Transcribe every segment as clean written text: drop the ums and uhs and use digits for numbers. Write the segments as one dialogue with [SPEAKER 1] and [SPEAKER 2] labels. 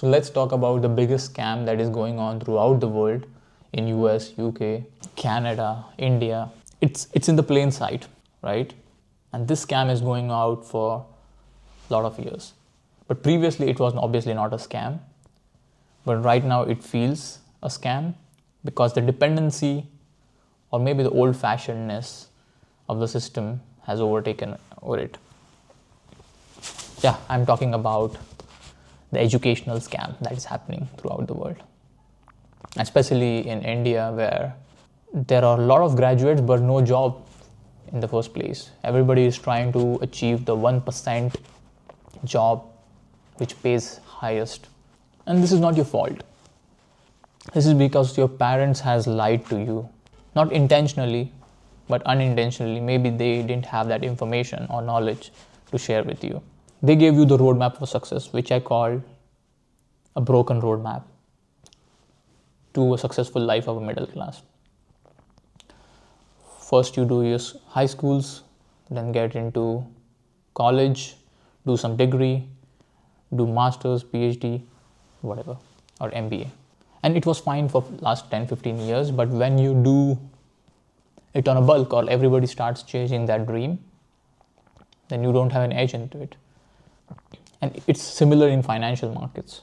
[SPEAKER 1] So let's talk about the biggest scam that is going on throughout the world in US, UK, Canada, India. It's in the plain sight, right? And this scam is going out for a lot of years. But previously it was obviously not a scam. But right now it feels a scam because the dependency or maybe the old-fashionedness of the system has overtaken over it. Yeah, I'm talking about the educational scam that is happening throughout the world, especially in India, where there are a lot of graduates but no job in the first place. Everybody is trying to achieve the 1% job which pays highest. And this is not your fault. This is because your parents has lied to you. Not intentionally, but unintentionally. Maybe they didn't have that information or knowledge to share with you. They gave you the roadmap for success, which I call a broken roadmap to a successful life of a middle class. First you do your high schools, then get into college, do some degree, do masters, PhD, whatever, or MBA. And it was fine for last 10-15 years, but when you do it on a bulk or everybody starts chasing that dream, then you don't have an edge into it. And it's similar in financial markets.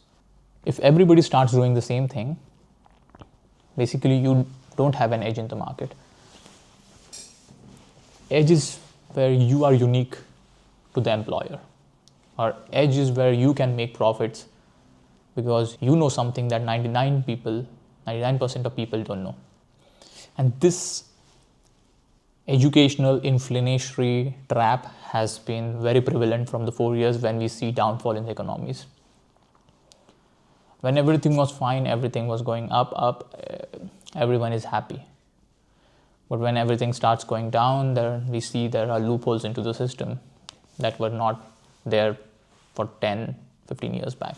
[SPEAKER 1] If everybody starts doing the same thing, basically you don't have an edge in the market. Edge is where you are unique to the employer, or edge is where you can make profits because you know something that 99% of people don't know. And this educational inflationary trap has been very prevalent from the 4 years when we see downfall in the economies. When everything was fine, everything was going up, everyone is happy. But when everything starts going down, we see there are loopholes into the system that were not there for 10-15 years back.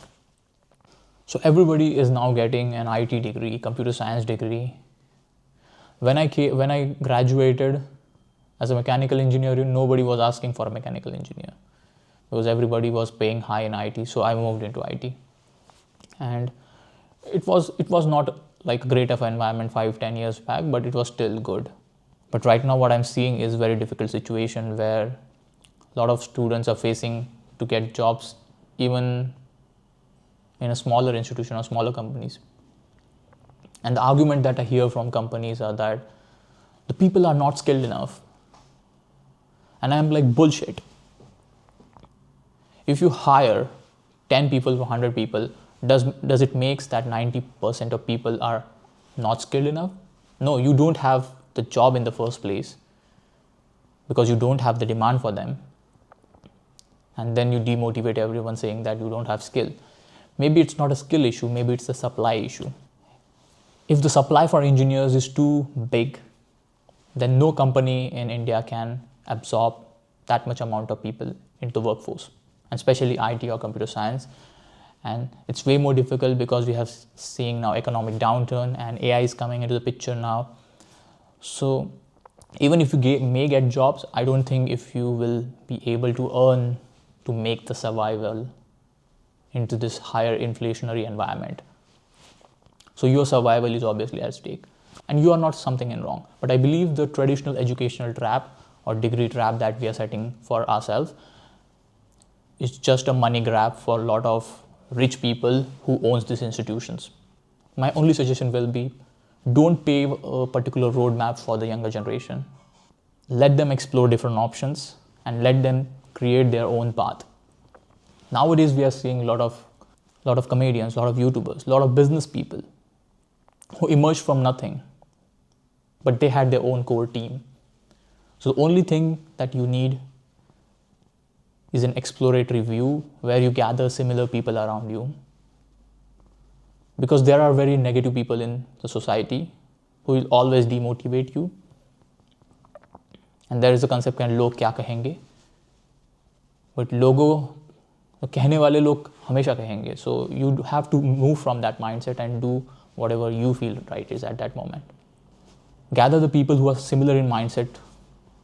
[SPEAKER 1] So everybody is now getting an IT degree, computer science degree. When I graduated as a mechanical engineer, nobody was asking for a mechanical engineer because everybody was paying high in IT. So I moved into IT, and it was not like great of an environment 5-10 years back, but it was still good. But right now what I'm seeing is very difficult situation where a lot of students are facing to get jobs even in a smaller institution or smaller companies. And the argument that I hear from companies are that the people are not skilled enough. And I'm like, bullshit. If you hire 10 people for 100 people, does it makes that 90% of people are not skilled enough? No, you don't have the job in the first place because you don't have the demand for them. And then you demotivate everyone saying that you don't have skill. Maybe it's not a skill issue, maybe it's a supply issue. If the supply for engineers is too big, then no company in India can absorb that much amount of people into the workforce, and especially IT or computer science. And it's way more difficult because we have seeing now economic downturn and AI is coming into the picture now. So even if you may get jobs, I don't think if you will be able to earn to make the survival into this higher inflationary environment. So your survival is obviously at stake, and you are not something in wrong. But I believe the traditional educational trap or degree trap that we are setting for ourselves is just a money grab for a lot of rich people who owns these institutions. My only suggestion will be, don't pave a particular roadmap for the younger generation. Let them explore different options and let them create their own path. Nowadays, we are seeing a lot of comedians, a lot of YouTubers, a lot of business people who emerged from nothing, but they had their own core team. So the only thing that you need is an exploratory view where you gather similar people around you. Because there are very negative people in the society who will always demotivate you. And there is a concept called log kya kahenge. But logo, कहने वाले लोग हमेशा कहेंगे. So you have to move from that mindset and do whatever you feel right is at that moment. Gather the people who are similar in mindset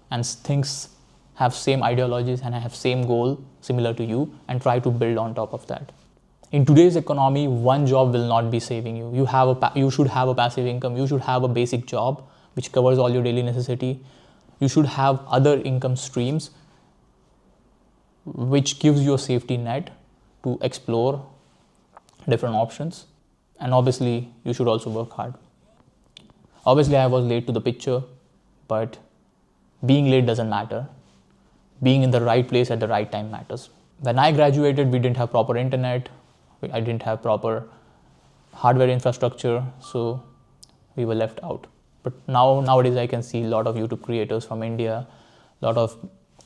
[SPEAKER 1] and things have same ideologies and have same goal similar to you, and try to build on top of that. In today's economy, one job will not be saving you. You should have a passive income. You should have a basic job which covers all your daily necessity. You should have other income streams which gives you a safety net to explore different options. And obviously, you should also work hard. Obviously, I was late to the picture, but being late doesn't matter. Being in the right place at the right time matters. When I graduated, we didn't have proper internet. I didn't have proper hardware infrastructure, so we were left out. But nowadays, I can see a lot of YouTube creators from India, a lot of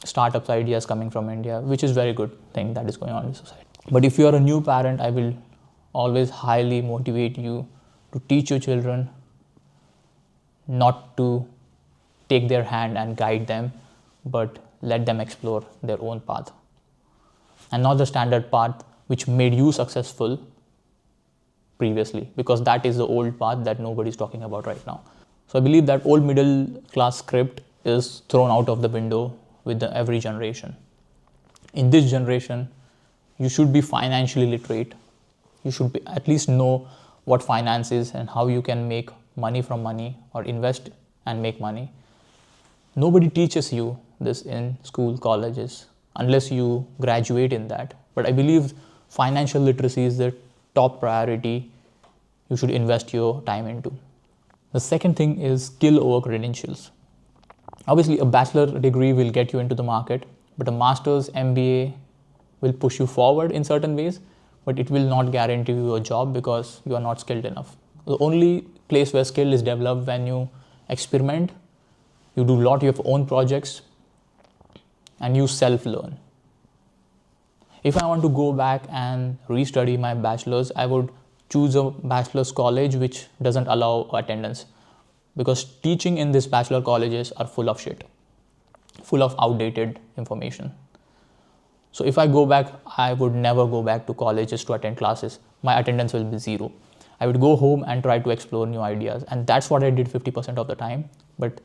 [SPEAKER 1] startups ideas coming from India, which is very good thing that is going on in society. But if you are a new parent, I will always highly motivate you to teach your children not to take their hand and guide them, but let them explore their own path. And not the standard path which made you successful previously, because that is the old path that nobody is talking about right now. So I believe that old middle class script is thrown out of the window with every generation. In this generation, you should be financially literate. You should at least know what finance is and how you can make money from money or invest and make money. Nobody teaches you this in school, colleges, unless you graduate in that. But I believe financial literacy is the top priority you should invest your time into. The second thing is skill over credentials. Obviously, a bachelor degree will get you into the market, but a master's MBA will push you forward in certain ways, but it will not guarantee you a job because you are not skilled enough. The only place where skill is developed when you experiment, you do a lot of your own projects, and you self-learn. If I want to go back and restudy my bachelor's, I would choose a bachelor's college which doesn't allow attendance, because teaching in these bachelor colleges are full of shit, full of outdated information. So if I go back, I would never go back to colleges to attend classes. My attendance will be zero. I would go home and try to explore new ideas. And that's what I did 50% of the time. But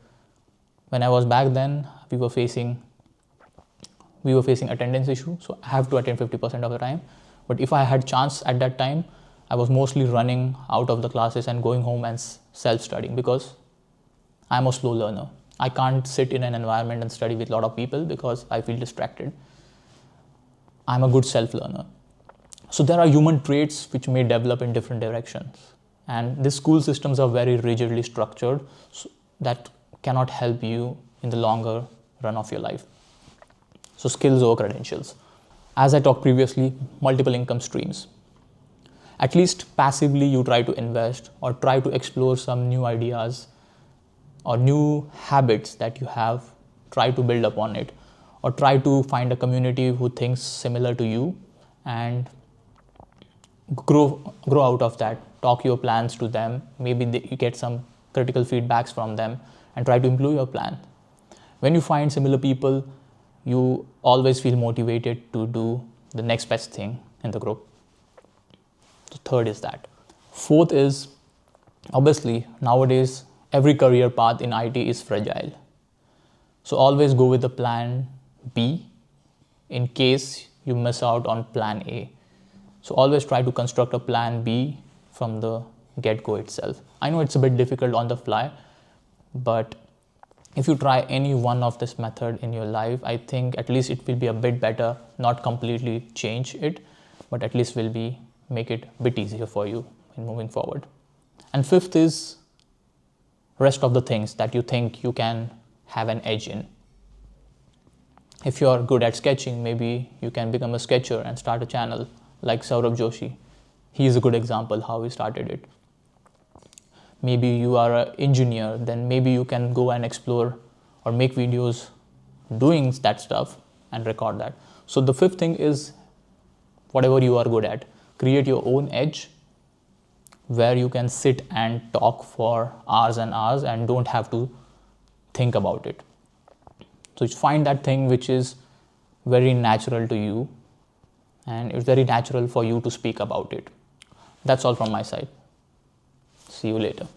[SPEAKER 1] when I was back then, we were facing attendance issue. So I have to attend 50% of the time. But if I had chance at that time, I was mostly running out of the classes and going home and self-studying, because I'm a slow learner. I can't sit in an environment and study with a lot of people because I feel distracted. I'm a good self-learner. So there are human traits which may develop in different directions. And these school systems are very rigidly structured, so that cannot help you in the longer run of your life. So skills over credentials. As I talked previously, multiple income streams. At least passively you try to invest or try to explore some new ideas or new habits that you have, try to build upon it, or try to find a community who thinks similar to you and grow out of that. Talk your plans to them. Maybe you get some critical feedbacks from them and try to improve your plan. When you find similar people, you always feel motivated to do the next best thing in the group. The third is that. Fourth is, obviously, nowadays, every career path in IT is fragile. So always go with the plan B in case you miss out on plan A. So always try to construct a plan B from the get-go itself. I know it's a bit difficult on the fly, but if you try any one of this method in your life, I think at least it will be a bit better, not completely change it, but at least will be make it a bit easier for you in moving forward. And fifth is rest of the things that you think you can have an edge in. If you're good at sketching, maybe you can become a sketcher and start a channel like Saurabh Joshi. He is a good example how he started it. Maybe you are an engineer, then maybe you can go and explore or make videos doing that stuff and record that. So the fifth thing is whatever you are good at, create your own edge where you can sit and talk for hours and hours and don't have to think about it. So find that thing which is very natural to you and it's very natural for you to speak about it. That's all from my side. See you later.